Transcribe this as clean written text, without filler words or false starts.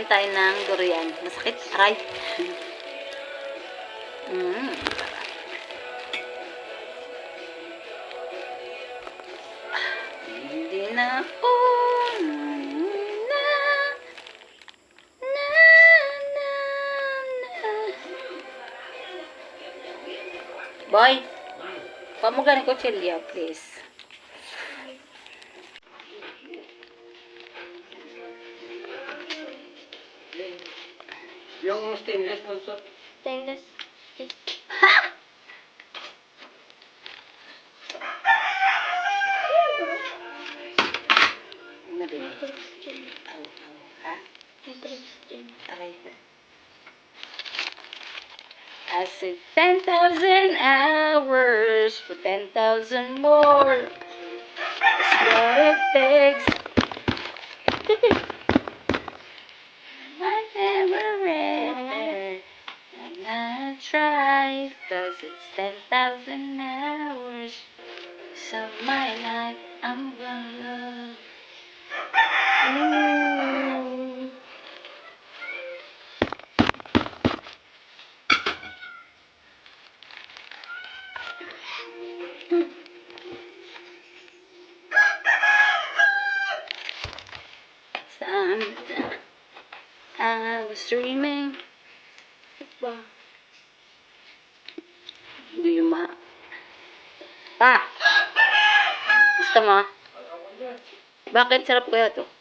Kain tayo ng durian. Masakit, aray. Hindi na ako na Boy, pamuganin ko chilya, please. Yung stainless also. Stainless. I said 10,000 hours for 10,000 more. That's what it takes. I never read, and I try, 'cause it's 10,000 hours. So my life, I'm gonna love. I was dreaming. Hindi yung Pa! Gusto mo? Bakit sarap kaya to?